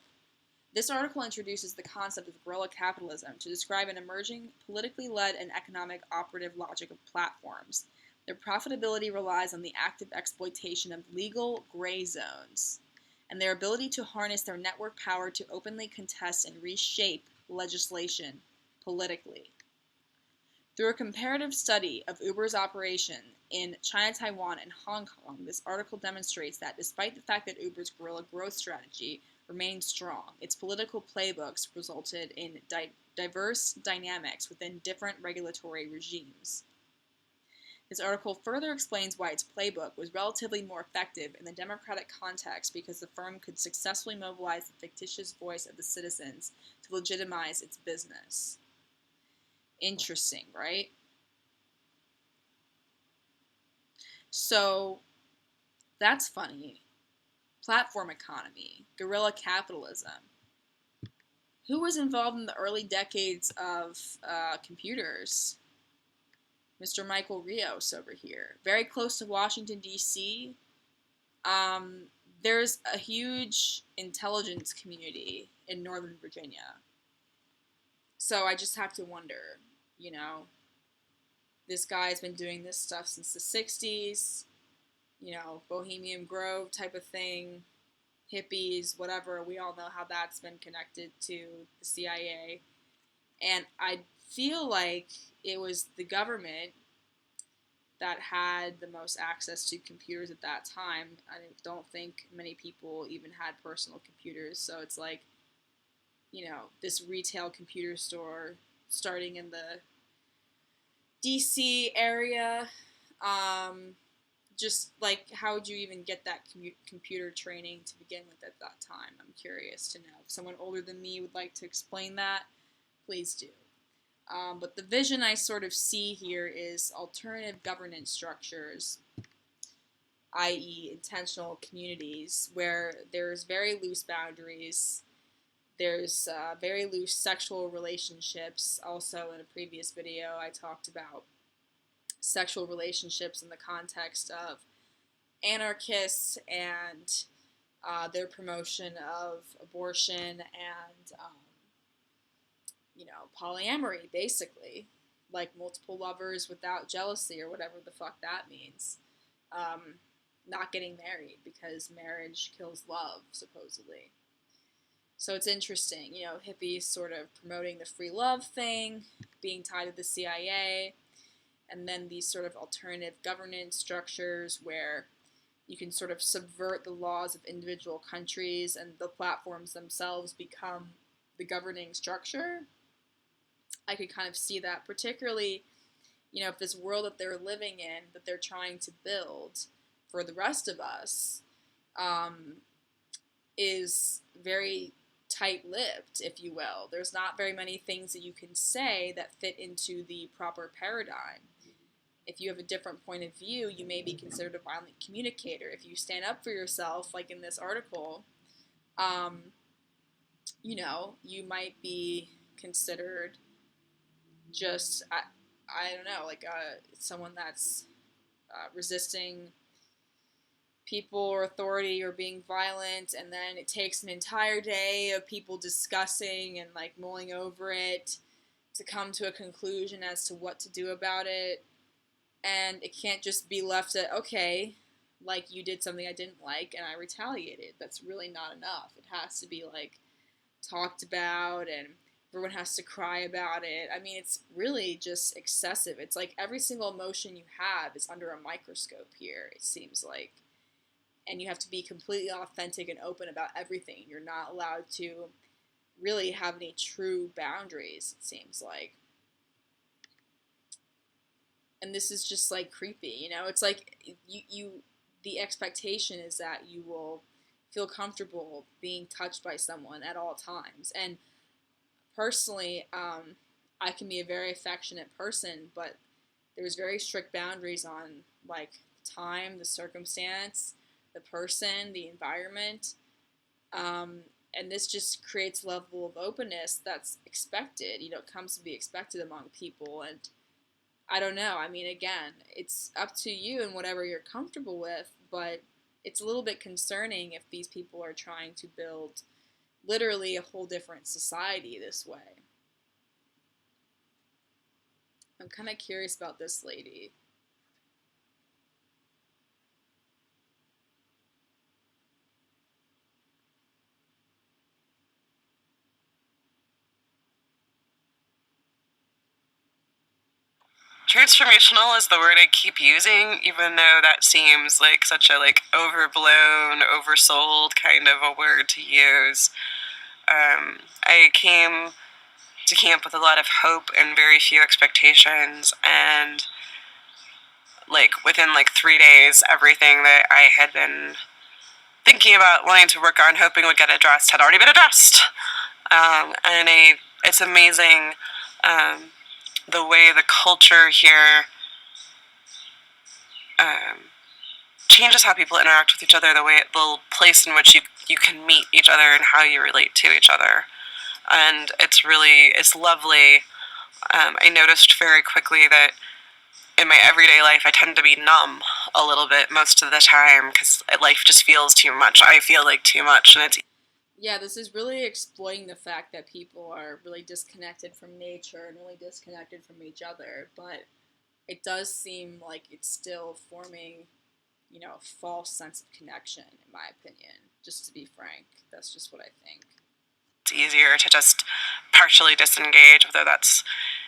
A: this article introduces the concept of guerrilla capitalism to describe an emerging, politically led and economic operative logic of platforms. Their profitability relies on the active exploitation of legal gray zones and their ability to harness their network power to openly contest and reshape legislation politically. Through a comparative study of Uber's operation in China, Taiwan, and Hong Kong, this article demonstrates that despite the fact that Uber's guerrilla growth strategy remained strong, its political playbooks resulted in diverse dynamics within different regulatory regimes. This article further explains why its playbook was relatively more effective in the democratic context because the firm could successfully mobilize the fictitious voice of the citizens to legitimize its business. Interesting, right? So, that's funny. Platform economy, guerrilla capitalism. Who was involved in the early decades of computers? Mr. Michael Rios over here. Very close to Washington, D.C. There's a huge intelligence community in Northern Virginia. So I just have to wonder, you know, this guy's been doing this stuff since the 60s, you know, Bohemian Grove type of thing, hippies, whatever. We all know how that's been connected to the CIA. And I feel like it was the government that had the most access to computers at that time. I don't think many people even had personal computers. So it's like, you know, this retail computer store starting in the DC area. Just like, how would you even get that computer training to begin with at that time? I'm curious to know. If someone older than me would like to explain that, please do. But the vision I sort of see here is alternative governance structures, i.e. intentional communities, where there's very loose boundaries, there's very loose sexual relationships. Also, in a previous video, I talked about sexual relationships in the context of anarchists and their promotion of abortion and you know, polyamory, basically, like multiple lovers without jealousy or whatever the fuck that means. Not getting married because marriage kills love, supposedly. So it's interesting, you know, hippies sort of promoting the free love thing, being tied to the CIA, and then these sort of alternative governance structures where you can sort of subvert the laws of individual countries and the platforms themselves become the governing structure. I could kind of see that, particularly, you know, if this world that they're living in, that they're trying to build for the rest of us, is very tight-lipped, if you will. There's not very many things that you can say that fit into the proper paradigm. If you have a different point of view, you may be considered a violent communicator. If you stand up for yourself, like in this article, you know, you might be considered just, I don't know, like someone that's resisting people or authority or being violent, and then it takes an entire day of people discussing and like mulling over it to come to a conclusion as to what to do about it. And it can't just be left at, okay, like you did something I didn't like and I retaliated. That's really not enough. It has to be like talked about and everyone has to cry about it. I mean, it's really just excessive. It's like every single emotion you have is under a microscope here, it seems like. And you have to be completely authentic and open about everything. You're not allowed to really have any true boundaries, it seems like. And this is just like creepy, you know? It's like the expectation is that you will feel comfortable being touched by someone at all times. And personally, I can be a very affectionate person, but there's very strict boundaries on like time, the circumstance, the person, the environment, And this just creates a level of openness that's expected, comes to be expected among people. And I don't know. I mean, again, it's up to you and whatever you're comfortable with, but it's a little bit concerning if these people are trying to build literally a whole different society this way. I'm kind of curious about this lady.
H: Transformational is the word I keep using, even though that seems like such a overblown, oversold kind of a word to use. I came to camp with a lot of hope and very few expectations, and within 3 days, everything that I had been thinking about wanting to work on, hoping would get addressed, had already been addressed. It's amazing the way the culture here changes how people interact with each other, the place in which you can meet each other and how you relate to each other. And it's lovely. I noticed very quickly that in my everyday life, I tend to be numb a little bit most of the time because life just feels too much. I feel like too much, and it's...
A: Yeah, this is really exploiting the fact that people are really disconnected from nature and really disconnected from each other, but it does seem like it's still forming, a false sense of connection, in my opinion. Just to be frank, that's just what I think.
H: It's easier to just partially disengage, whether that's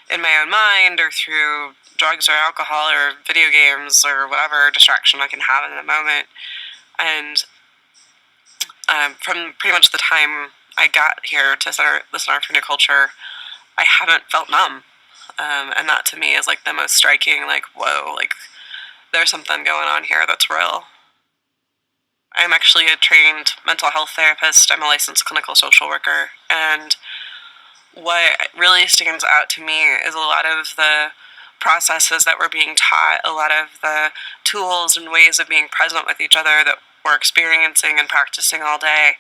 H: in my own mind or through drugs or alcohol or video games or whatever distraction I can have in the moment. And from pretty much the time I got here to the Center for New Culture, I haven't felt numb. And that to me is the most striking, whoa, there's something going on here that's real. I'm actually a trained mental health therapist. I'm a licensed clinical social worker. And what really stands out to me is a lot of the processes that we're being taught, a lot of the tools and ways of being present with each other that we're experiencing and practicing all day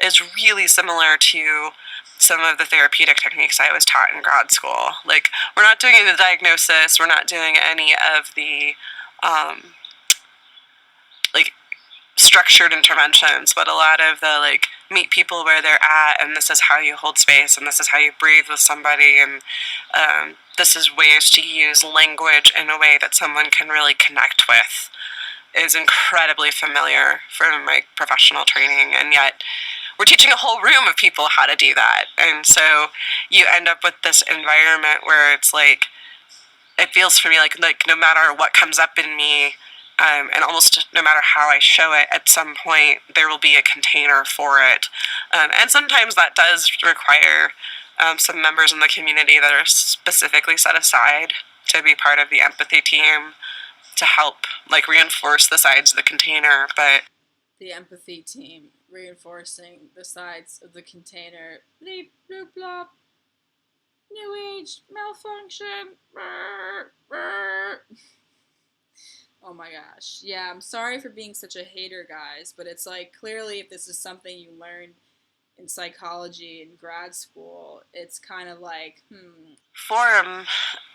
H: is really similar to some of the therapeutic techniques I was taught in grad school. We're not doing the diagnosis, we're not doing any of the structured interventions, but a lot of the meet people where they're at, and this is how you hold space, and this is how you breathe with somebody, and this is ways to use language in a way that someone can really connect with, is incredibly familiar from my professional training, and yet we're teaching a whole room of people how to do that. And so you end up with this environment where it's it feels for me like no matter what comes up in me, and almost no matter how I show it, at some point there will be a container for it. And sometimes that does require some members in the community that are specifically set aside to be part of the empathy team to help reinforce the sides of the container. But
A: the empathy team reinforcing the sides of the container. Bleep, bloop, blop. New age malfunction. Brr, brr. Oh my gosh. Yeah, I'm sorry for being such a hater, guys, but it's clearly if this is something you learned in psychology in grad school, it's kind of
H: Forum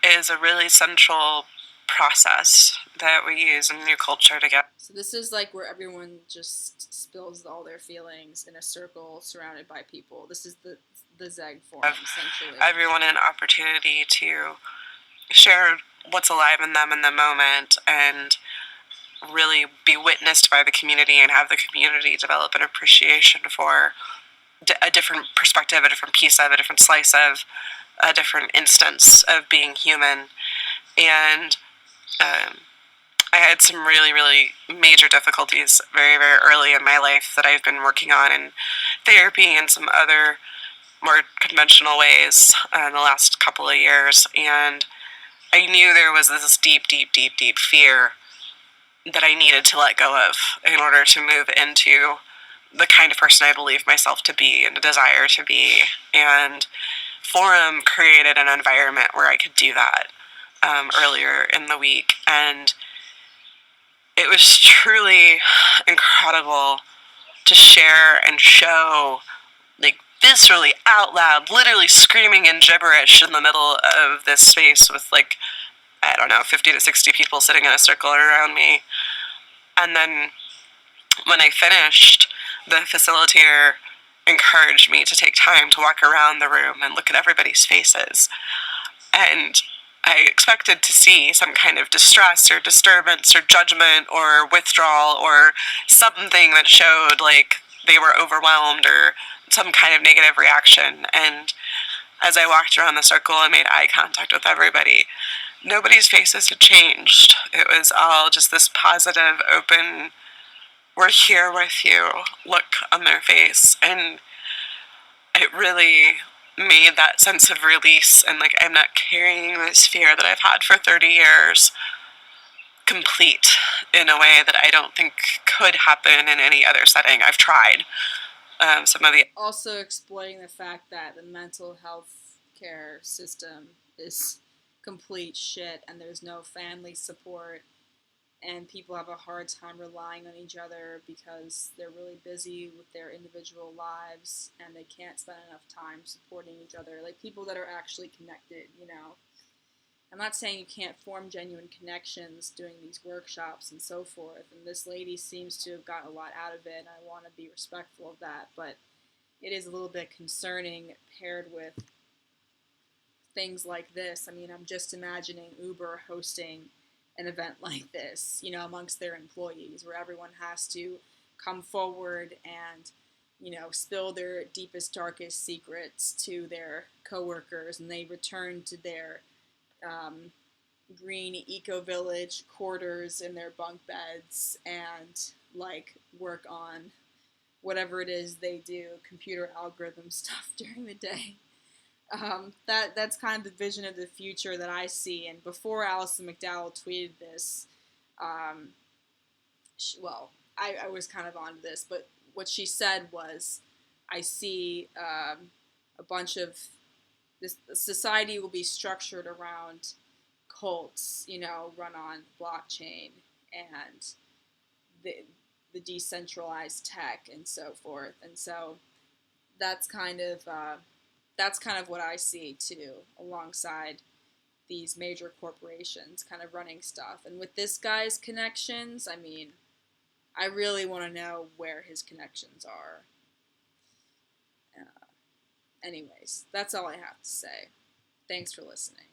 H: is a really central process that we use in New Culture to get.
A: So this is where everyone just spills all their feelings in a circle surrounded by people. This is the Zeg Forum, essentially.
H: Everyone an opportunity to share what's alive in them in the moment and really be witnessed by the community and have the community develop an appreciation for a different perspective, a different piece of, a different slice of, a different instance of being human. And I had some really, really major difficulties very, very early in my life that I've been working on in therapy and some other more conventional ways in the last couple of years. And I knew there was this deep, deep, deep, deep fear that I needed to let go of in order to move into the kind of person I believe myself to be and a desire to be. And Forum created an environment where I could do that earlier in the week. And it was truly incredible to share and show like viscerally out loud, literally screaming in gibberish in the middle of this space with like, I don't know, 50 to 60 people sitting in a circle around me. And then when I finished, the facilitator encouraged me to take time to walk around the room and look at everybody's faces. And I expected to see some kind of distress or disturbance or judgment or withdrawal or something that showed like they were overwhelmed or some kind of negative reaction. And as I walked around the circle and made eye contact with everybody, nobody's faces had changed. It was all just this positive, open, we're here with you look on their face. And it really made that sense of release and like I'm not carrying this fear that I've had for 30 years complete in a way that I don't think could happen in any other setting. I've tried some of the
A: also exploiting the fact that the mental health care system is complete shit and there's no family support and people have a hard time relying on each other because they're really busy with their individual lives and they can't spend enough time supporting each other. Like people that are actually connected, you know. I'm not saying you can't form genuine connections doing these workshops and so forth, and this lady seems to have gotten a lot out of it, and I want to be respectful of that, but it is a little bit concerning paired with things like this. I mean, I'm just imagining Uber hosting an event like this, you know, amongst their employees, where everyone has to come forward and, you know, spill their deepest, darkest secrets to their coworkers, and they return to their green eco-village quarters in their bunk beds and, like, work on whatever it is they do, computer algorithm stuff during the day. That's kind of the vision of the future that I see. And before Alison McDowell tweeted this, I was kind of onto this, but what she said was, I see a bunch of this society will be structured around cults, you know, run on blockchain and the decentralized tech and so forth. And so that's kind of what I see too, alongside these major corporations kind of running stuff. And with this guy's connections, I mean, I really want to know where his connections are. Anyways, that's all I have to say. Thanks for listening.